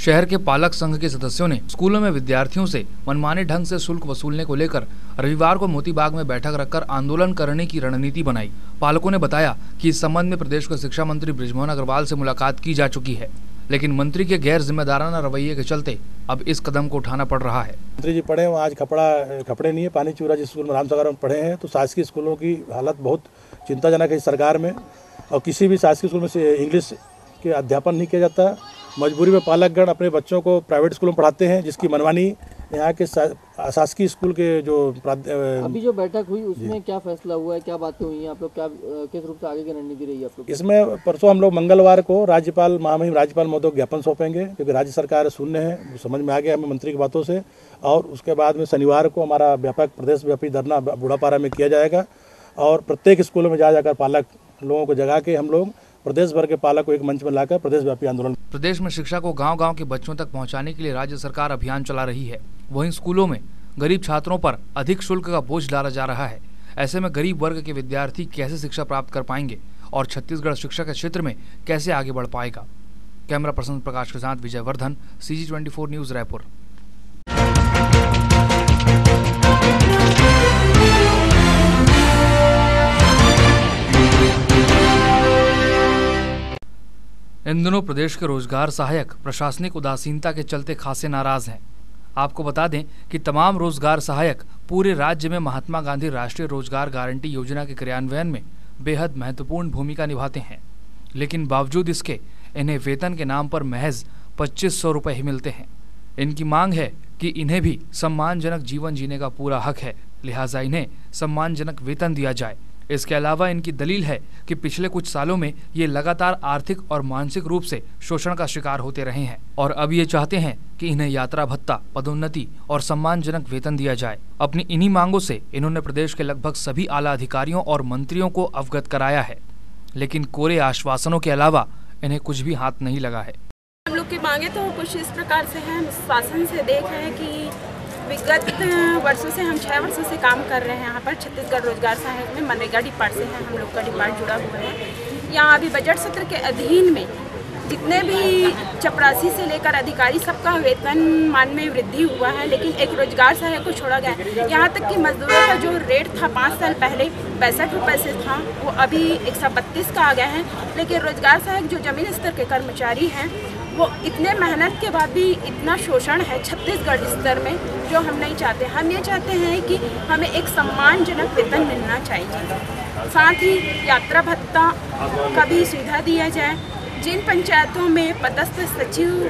शहर के पालक संघ के सदस्यों ने स्कूलों में विद्यार्थियों से मनमाने ढंग से शुल्क वसूलने को लेकर रविवार को मोतीबाग में बैठक रखकर आंदोलन करने की रणनीति बनाई। पालकों ने बताया कि इस संबंध में प्रदेश के शिक्षा मंत्री बृजमोहन अग्रवाल से मुलाकात की जा चुकी है, लेकिन मंत्री के गैर जिम्मेदाराना रवैये के चलते अब इस कदम को उठाना पड़ रहा है। मंत्री जी पढ़े वहाँ आज कपड़े नहीं है, पानी चूरा जिस स्कूल में रामसागर में पढ़े हैं, तो शासकीय स्कूलों की हालत बहुत चिंताजनक है सरकार में। और किसी भी शासकीय स्कूल में से इंग्लिश के अध्यापन नहीं किया जाता। मजबूरी में पालकगण अपने बच्चों को प्राइवेट स्कूलों में पढ़ाते हैं, जिसकी मनमानी यहाँ के शासकीय स्कूल के जो अभी जो बैठक हुई उसमें क्या फैसला हुआ है, क्या बातें हुई हैं, आप लोग क्या किस रूप से आगे की रणनीति रही है आप लोग? इसमें परसों हम लोग मंगलवार को राज्यपाल महामहिम राज्यपाल महोदय को ज्ञापन सौंपेंगे, क्योंकि राज्य सरकार शून्य है, समझ में आ गया हमें मंत्री की बातों से। और उसके बाद में शनिवार को हमारा व्यापक प्रदेश व्यापी धरना बूढ़ापारा में किया जाएगा और प्रत्येक स्कूलों में जाकर पालक लोगों को जगा के हम लोग प्रदेश भर के पालक को एक मंच में लाकर प्रदेश व्यापी आंदोलन। प्रदेश में शिक्षा को गांव-गांव के बच्चों तक पहुंचाने के लिए राज्य सरकार अभियान चला रही है। वहीं स्कूलों में गरीब छात्रों पर अधिक शुल्क का बोझ डाला जा रहा है। ऐसे में गरीब वर्ग के विद्यार्थी कैसे शिक्षा प्राप्त कर पाएंगे और छत्तीसगढ़ शिक्षा के क्षेत्र में कैसे आगे बढ़ पाएगा। कैमरा पर्सन प्रकाश के साथ विजय वर्धन, CG24 न्यूज रायपुर। इन दिनों प्रदेश के रोजगार सहायक प्रशासनिक उदासीनता के चलते खासे नाराज हैं। आपको बता दें कि तमाम रोजगार सहायक पूरे राज्य में महात्मा गांधी राष्ट्रीय रोजगार गारंटी योजना के क्रियान्वयन में बेहद महत्वपूर्ण भूमिका निभाते हैं, लेकिन बावजूद इसके इन्हें वेतन के नाम पर महज 2500 रुपये ही मिलते हैं। इनकी मांग है कि इन्हें भी सम्मानजनक जीवन जीने का पूरा हक है, लिहाजा इन्हें सम्मानजनक वेतन दिया जाए। इसके अलावा इनकी दलील है कि पिछले कुछ सालों में ये लगातार आर्थिक और मानसिक रूप से शोषण का शिकार होते रहे हैं और अब ये चाहते हैं कि इन्हें यात्रा भत्ता, पदोन्नति और सम्मानजनक वेतन दिया जाए। अपनी इन्हीं मांगों से इन्होंने प्रदेश के लगभग सभी आला अधिकारियों और मंत्रियों को अवगत कराया है, लेकिन कोरे आश्वासनों के अलावा इन्हें कुछ भी हाथ नहीं लगा है। हम लोग की मांगे तो कुछ इस प्रकार से हैं। शासन से देख रहे हैं कि विगत वर्षों से हम 6 वर्षों से काम कर रहे हैं यहाँ पर छत्तीसगढ़ रोजगार सहायक में। मनरेगा डिपार्ट से हैं, हम लोग का डिपार्ट जुड़ा हुआ है। यहाँ अभी बजट सत्र के अधीन में जितने भी चपरासी से लेकर अधिकारी सबका वेतन मान में वृद्धि हुआ है, लेकिन एक रोजगार सहायक को छोड़ा गया है। यहाँ तक कि मजदूरों का जो रेट था 5 साल पहले 65 रुपये से था, वो अभी 132 का आ गया है। लेकिन रोजगार सहायक जो जमीन स्तर के कर्मचारी हैं, वो इतने मेहनत के बाद भी इतना शोषण है छत्तीसगढ़ स्तर में, जो हम नहीं चाहते। हम ये चाहते हैं कि हमें एक सम्मानजनक वेतन मिलना चाहिए, साथ ही यात्रा भत्ता का भी सुविधा दिया जाए। जिन पंचायतों में पदस्थ सचिव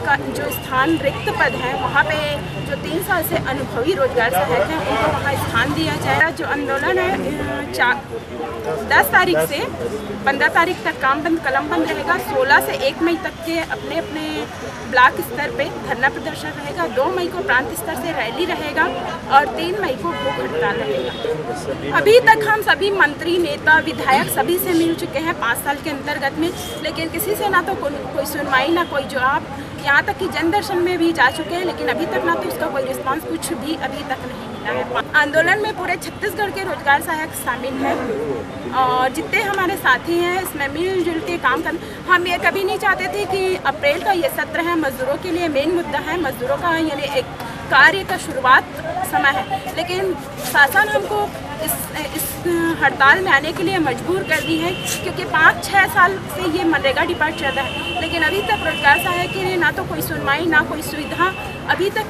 का जो स्थान रिक्त पद है, वहाँ पे जो 3 साल से अनुभवी रोजगार सहायक हैं उनको वहाँ स्थान दिया जाए। जो आंदोलन है 10 तारीख से 15 तारीख तक काम बंद कलम बंद रहेगा। 16 से 1 मई तक के अपने अपने ब्लॉक स्तर पे धरना प्रदर्शन रहेगा। 2 मई को प्रांत स्तर से रैली रहेगा और 3 मई को भूख हड़ताल रहेगा। अभी तक हम सभी मंत्री, नेता, विधायक सभी से मिल चुके हैं 5 साल के अंतर्गत में, लेकिन किसी से ना तो कोई सुनवाई ना कोई जवाब। यहाँ तक कि जन दर्शन में भी जा चुके हैं, लेकिन अभी तक ना तो उसका कोई रिस्पांस कुछ भी अभी तक नहीं मिला है। आंदोलन में पूरे छत्तीसगढ़ के रोजगार सहायक शामिल हैं और जितने हमारे साथी हैं इसमें मिलजुल के काम कर। हम ये कभी नहीं चाहते थे कि अप्रैल का ये सत्र है मजदूरों के लिए मेन मुद्दा है, मजदूरों का यानी एक कार्य का शुरुआत समय है, लेकिन शासन हमको इस हड़ताल में आने के लिए मजबूर कर दी है, क्योंकि 5-6 साल से ये मनरेगा डिपार्ट चल रहा है, लेकिन अभी तक रोजगार सहायक के लिए ना तो कोई सुनवाई ना कोई सुविधा, अभी तक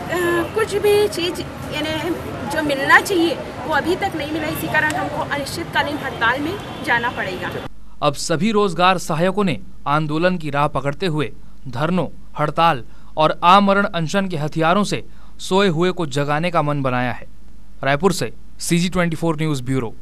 कुछ भी चीज़ यानी जो मिलना चाहिए वो अभी तक नहीं मिला। इसी कारण हमको अनिश्चितकालीन हड़ताल में जाना पड़ेगा। अब सभी रोजगार सहायकों ने आंदोलन की राह पकड़ते हुए धरनों, हड़ताल और आमरण अनशन के हथियारों से सोए हुए को जगाने का मन बनाया है। रायपुर से CG24 न्यूज ब्यूरो।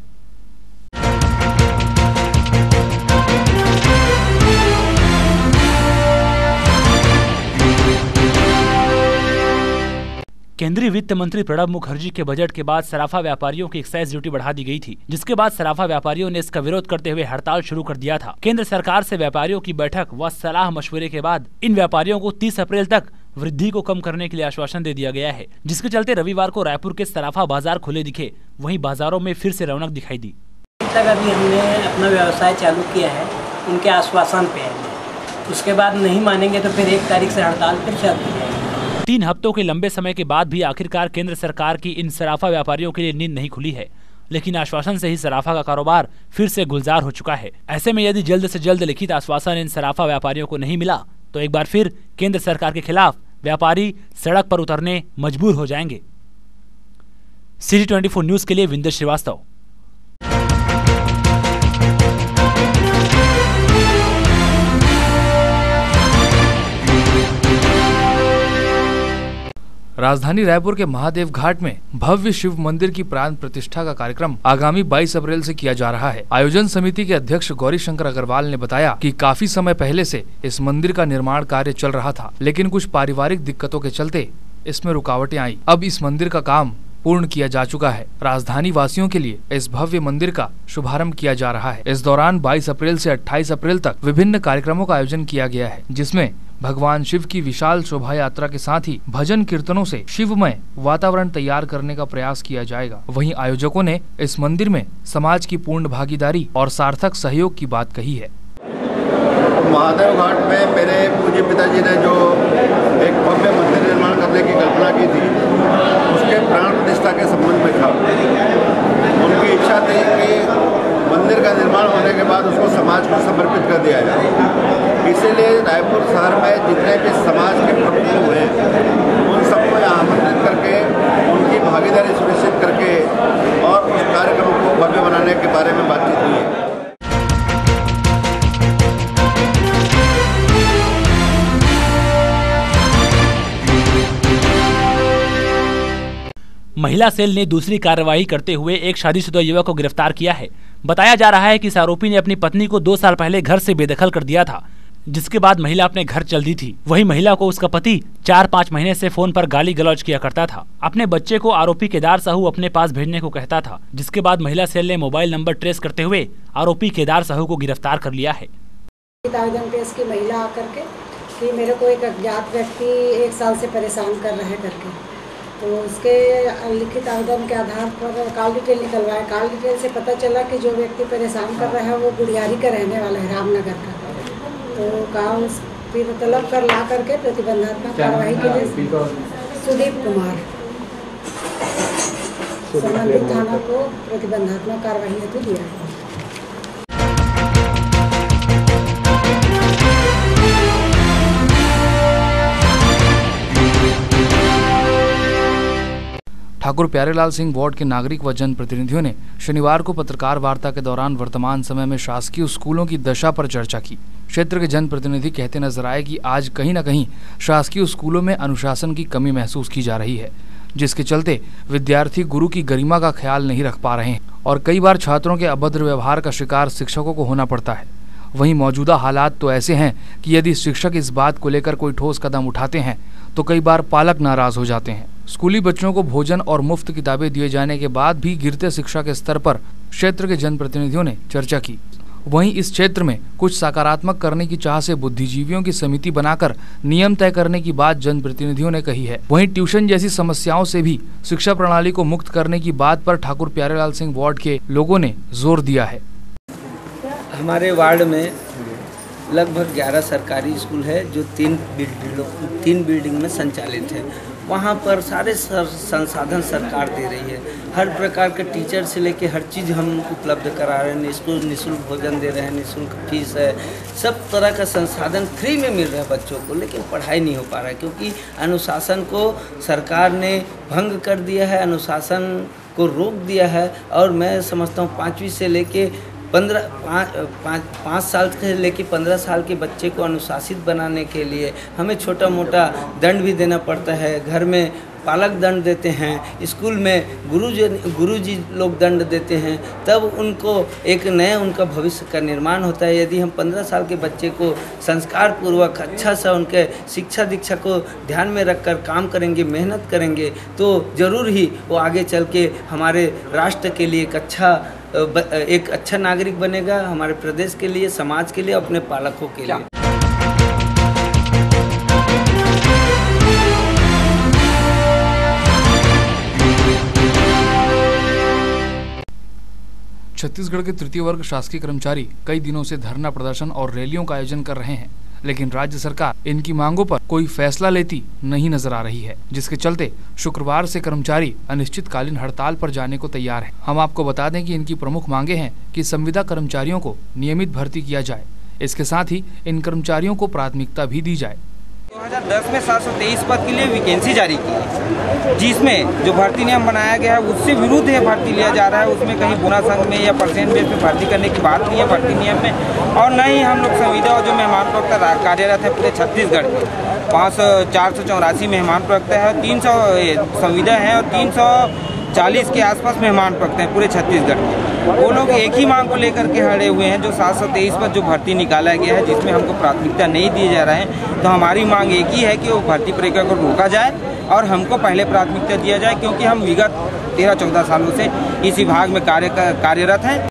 केंद्रीय वित्त मंत्री प्रणब मुखर्जी के बजट के बाद सराफा व्यापारियों की एक्साइज ड्यूटी बढ़ा दी गई थी, जिसके बाद सराफा व्यापारियों ने इसका विरोध करते हुए हड़ताल शुरू कर दिया था। केंद्र सरकार से व्यापारियों की बैठक व सलाह मशवरे के बाद इन व्यापारियों को 30 अप्रैल तक वृद्धि को कम करने के लिए आश्वासन दे दिया गया है, जिसके चलते रविवार को रायपुर के सराफा बाजार खुले दिखे, वहीं बाजारों में फिर से रौनक दिखाई दी। तक अभी हमने अपना व्यवसाय चालू किया है, उनके आश्वासन पे है, उसके बाद नहीं मानेंगे तो फिर 1 तारीख से हड़ताल फिर से की जाएगी। 3 हफ्तों के लंबे समय के बाद भी आखिरकार केंद्र सरकार की इन सराफा व्यापारियों के लिए नींद नहीं खुली है, लेकिन आश्वासन से ही सराफा का कारोबार फिर से गुलजार हो चुका है। ऐसे में यदि जल्द से जल्द लिखित आश्वासन इन सराफा व्यापारियों को नहीं मिला तो एक बार फिर केंद्र सरकार के खिलाफ व्यापारी सड़क पर उतरने मजबूर हो जाएंगे। सिटी 24 न्यूज के लिए विंदर श्रीवास्तव। राजधानी रायपुर के महादेव घाट में भव्य शिव मंदिर की प्राण प्रतिष्ठा का कार्यक्रम आगामी 22 अप्रैल से किया जा रहा है। आयोजन समिति के अध्यक्ष गौरी शंकर अग्रवाल ने बताया कि काफी समय पहले से इस मंदिर का निर्माण कार्य चल रहा था, लेकिन कुछ पारिवारिक दिक्कतों के चलते इसमें रुकावटें आई। अब इस मंदिर का काम पूर्ण किया जा चुका है। राजधानी वासियों के लिए इस भव्य मंदिर का शुभारंभ किया जा रहा है। इस दौरान 22 अप्रैल से 28 अप्रैल तक विभिन्न कार्यक्रमों का आयोजन किया गया है, जिसमें भगवान शिव की विशाल शोभा यात्रा के साथ ही भजन कीर्तनों से शिवमय वातावरण तैयार करने का प्रयास किया जाएगा। वहीं आयोजकों ने इस मंदिर में समाज की पूर्ण भागीदारी और सार्थक सहयोग की बात कही है। महादेव घाट में मेरे पूज्य पिताजी ने जो एक भव्य मंदिर निर्माण करने की कल्पना की थी, उसके प्राण प्रतिष्ठा के संबंध में था। उनकी इच्छा थी कि मंदिर का निर्माण होने के बाद उसको समाज को समर्पित कर दिया जाए। इसीलिए रायपुर शहर में जितने भी समाज के प्रमुख लोग हैं, उन सबको आमंत्रित करके उनकी भागीदारी सुनिश्चित करके और उस कार्यक्रम को भव्य बनाने के बारे में बातचीत हुई है। महिला सेल ने दूसरी कार्रवाई करते हुए एक शादीशुदा युवक को गिरफ्तार किया है। बताया जा रहा है कि इस आरोपी ने अपनी पत्नी को 2 साल पहले घर से बेदखल कर दिया था, जिसके बाद महिला अपने घर चल दी थी। वहीं महिला को उसका पति 4-5 महीने से फोन पर गाली गलौज किया करता था। अपने बच्चे को आरोपी केदार साहू अपने पास भेजने को कहता था, जिसके बाद महिला सेल ने मोबाइल नंबर ट्रेस करते हुए आरोपी केदार साहू को गिरफ्तार कर लिया है। की महिला आकर के कि मेरे को एक अज्ञात व्यक्ति 1 साल से परेशान कर रहा है करके, तो उसके लिखित आवेदन के आधार पर कॉल डिटेल निकलवाया। कॉल डिटेल से पता चला कि जो व्यक्ति परेशान कर रहा है वो गुड़ियारी का रहने वाला है, रामनगर का। तो काम फिर तलब कर ला करके प्रतिबंधात्मक कार्रवाई के लिए सुदीप कुमार संबंधित थाना को प्रतिबंधात्मक कार्रवाई हेतु दिया है। ठाकुर प्यारेलाल सिंह वार्ड के नागरिक व जनप्रतिनिधियों ने शनिवार को पत्रकार वार्ता के दौरान वर्तमान समय में शासकीय स्कूलों की दशा पर चर्चा की। क्षेत्र के जनप्रतिनिधि कहते नजर आए कि आज कहीं न कहीं शासकीय स्कूलों में अनुशासन की कमी महसूस की जा रही है, जिसके चलते विद्यार्थी गुरु की गरिमा का ख्याल नहीं रख पा रहे हैं और कई बार छात्रों के अभद्र व्यवहार का शिकार शिक्षकों को होना पड़ता है। वहीं मौजूदा हालात तो ऐसे हैं कि यदि शिक्षक इस बात को लेकर कोई ठोस कदम उठाते हैं तो कई बार पालक नाराज हो जाते हैं। स्कूली बच्चों को भोजन और मुफ्त किताबें दिए जाने के बाद भी गिरते शिक्षा के स्तर पर क्षेत्र के जनप्रतिनिधियों ने चर्चा की। वहीं इस क्षेत्र में कुछ सकारात्मक करने की चाह से बुद्धिजीवियों की समिति बनाकर नियम तय करने की बात जनप्रतिनिधियों ने कही है। वहीं ट्यूशन जैसी समस्याओं से भी शिक्षा प्रणाली को मुक्त करने की बात पर ठाकुर प्यारेलाल सिंह वार्ड के लोगों ने जोर दिया है। हमारे वार्ड में लगभग 11 सरकारी स्कूल है जो 3 बिल्डिंग में संचालित है। वहाँ पर सारे संसाधन सरकार दे रही है। हर प्रकार के टीचर से लेके हर चीज़ हम उपलब्ध करा रहे हैं। स्कूल निःशुल्क भोजन दे रहे हैं, निःशुल्क फीस है, सब तरह का संसाधन फ्री में मिल रहा है बच्चों को, लेकिन पढ़ाई नहीं हो पा रहा है क्योंकि अनुशासन को सरकार ने भंग कर दिया है, अनुशासन को रोक दिया है। और मैं समझता हूँ 5वीं से लेके 5 साल से लेकर 15 साल के बच्चे को अनुशासित बनाने के लिए हमें छोटा मोटा दंड भी देना पड़ता है। घर में पालक दंड देते हैं, स्कूल में गुरुजी लोग दंड देते हैं, तब उनको एक नया उनका भविष्य का निर्माण होता है। यदि हम 15 साल के बच्चे को संस्कार पूर्वक अच्छा सा उनके शिक्षा दीक्षा को ध्यान में रखकर काम करेंगे, मेहनत करेंगे, तो ज़रूर ही वो आगे चल के हमारे राष्ट्र के लिए एक अच्छा नागरिक बनेगा, हमारे प्रदेश के लिए, समाज के लिए, अपने पालकों के लिए। छत्तीसगढ़ के तृतीय वर्ग शासकीय कर्मचारी कई दिनों से धरना प्रदर्शन और रैलियों का आयोजन कर रहे हैं। लेकिन राज्य सरकार इनकी मांगों पर कोई फैसला लेती नहीं नजर आ रही है, जिसके चलते शुक्रवार से कर्मचारी अनिश्चितकालीन हड़ताल पर जाने को तैयार हैं। हम आपको बता दें कि इनकी प्रमुख मांगे हैं कि संविदा कर्मचारियों को नियमित भर्ती किया जाए, इसके साथ ही इन कर्मचारियों को प्राथमिकता भी दी जाए। 2010 में 723 पद के लिए वैकेंसी जारी की है, जिसमें जो भर्ती नियम बनाया गया है उससे विरुद्ध है भर्ती लिया जा रहा है। उसमें कहीं बोनस अंक में या परसेंट बेस पे भर्ती करने की बात नहीं है भर्ती नियम में, और न ही हम लोग संविदा और जो मेहमान प्रवक्ता कार्यरत है पूरे छत्तीसगढ़ में 484 मेहमान प्रवक्ता है, 300 संविदा है और 340 के आसपास मेहमान प्रवक्ता हैं पूरे छत्तीसगढ़ में। वो लोग एक ही मांग को लेकर के खड़े हुए हैं, जो 723 पर जो भर्ती निकाला गया है जिसमें हमको प्राथमिकता नहीं दिए जा रहे हैं। तो हमारी मांग एक ही है कि वो भर्ती प्रक्रिया को रोका जाए और हमको पहले प्राथमिकता दिया जाए, क्योंकि हम विगत 13-14 सालों से इस विभाग में कार्यरत हैं।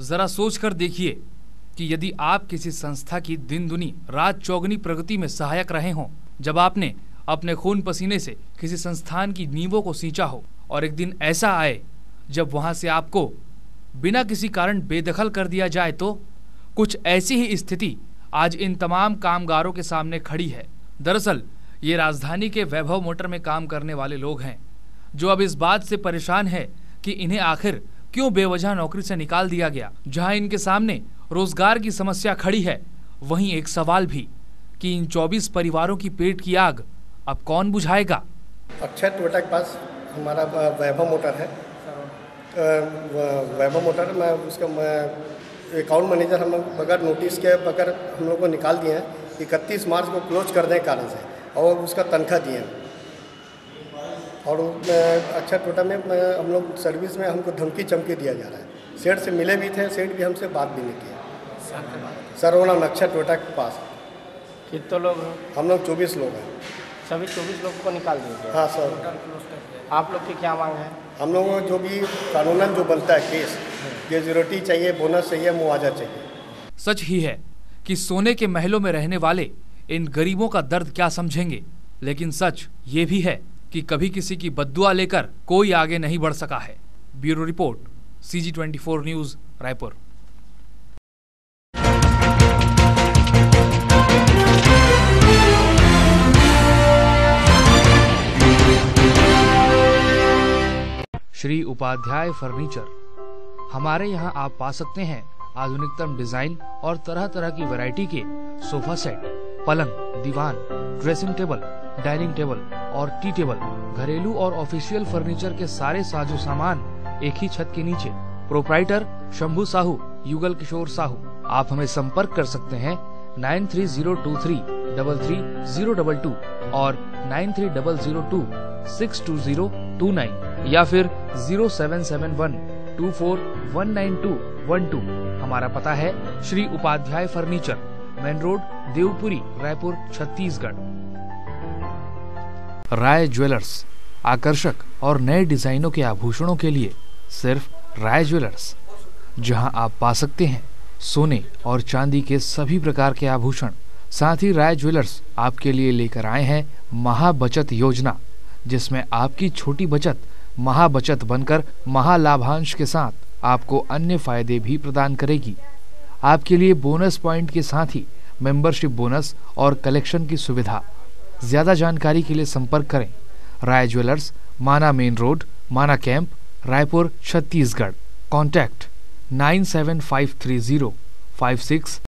जरा सोच कर देखिए कि यदि आप किसी संस्था की दिन दुनी रात चौगनी प्रगति में सहायक रहे हों, जब आपने अपने खून पसीने से किसी संस्थान की नींवों को सींचा हो और एक दिन ऐसा आए जब वहां से आपको बिना किसी कारण बेदखल कर दिया जाए, तो कुछ ऐसी ही स्थिति आज इन तमाम कामगारों के सामने खड़ी है। दरअसल ये राजधानी के वैभव मोटर में काम करने वाले लोग हैं, जो अब इस बात से परेशान है कि इन्हें आखिर क्यों बेवजह नौकरी से निकाल दिया गया। जहां इनके सामने रोजगार की समस्या खड़ी है, वहीं एक सवाल भी कि इन 24 परिवारों की पेट की आग अब कौन बुझाएगा। अक्षय टोटा के पास हमारा वैभव मोटर है, वैभव मोटर में उसका अकाउंट मैनेजर हम लोग बगैर नोटिस के बगैर हम लोग को निकाल दिए हैं 31 मार्च को क्लोज करने के कारण से, और उसका तनख्वाह दिए हैं। और अक्षय टोटा में हम लोग सर्विस में हमको धमकी चमकी दिया जा रहा है। सेठ से मिले भी थे, सेठ भी हमसे बात भी नहीं किया। सरवना अक्षय टोटा के पास कितने लोग हैं? हम लोग 24 लोग हैं। सभी 24 लोगों को निकाल दिया? हाँ सर। आप लोग की क्या मांग है? हम लोगों को जो भी कानूनन जो बनता है केस, ग्रेजुएटी चाहिए, बोनस चाहिए, मुआवजा चाहिए। सच ही है कि सोने के महलों में रहने वाले इन गरीबों का दर्द क्या समझेंगे, लेकिन सच ये भी है कि कभी किसी की बद्दुआ लेकर कोई आगे नहीं बढ़ सका है। Bureau report, CG24 news, Raipur. Shri Upadhyay furniture. हमारे यहाँ आप पा सकते हैं आधुनिकतम डिजाइन और तरह तरह की वैरायटी के सोफा सेट, पलंग, दीवान, ड्रेसिंग टेबल, डाइनिंग टेबल और टी टेबल, घरेलू और ऑफिशियल फर्नीचर के सारे साजो सामान एक ही छत के नीचे। प्रोप्राइटर शंभू साहू, युगल किशोर साहू। आप हमें संपर्क कर सकते हैं 9302333022 और 9300262029 या फिर 0771241921 हमारा पता है Shri Upadhyay furniture, main road, Devpuri, Raipur, Chhattisgarh. Rai jewellers, आकर्षक और नए डिजाइनों के आभूषणों के लिए सिर्फ राय ज्वेलर्स, जहां आप पा सकते हैं सोने और चांदी के सभी प्रकार के आभूषण। साथ ही राय ज्वेलर्स आपके लिए लेकर आए हैं महाबचत योजना, जिसमें आपकी छोटी बचत महाबचत बनकर महालाभांश के साथ आपको अन्य फायदे भी प्रदान करेगी। आपके लिए बोनस पॉइंट के साथ ही मेंबरशिप बोनस और कलेक्शन की सुविधा। ज्यादा जानकारी के लिए संपर्क करें राय ज्वेलर्स, माना मेन रोड, माना कैंप, रायपुर, छत्तीसगढ़। कॉन्टैक्ट 9753056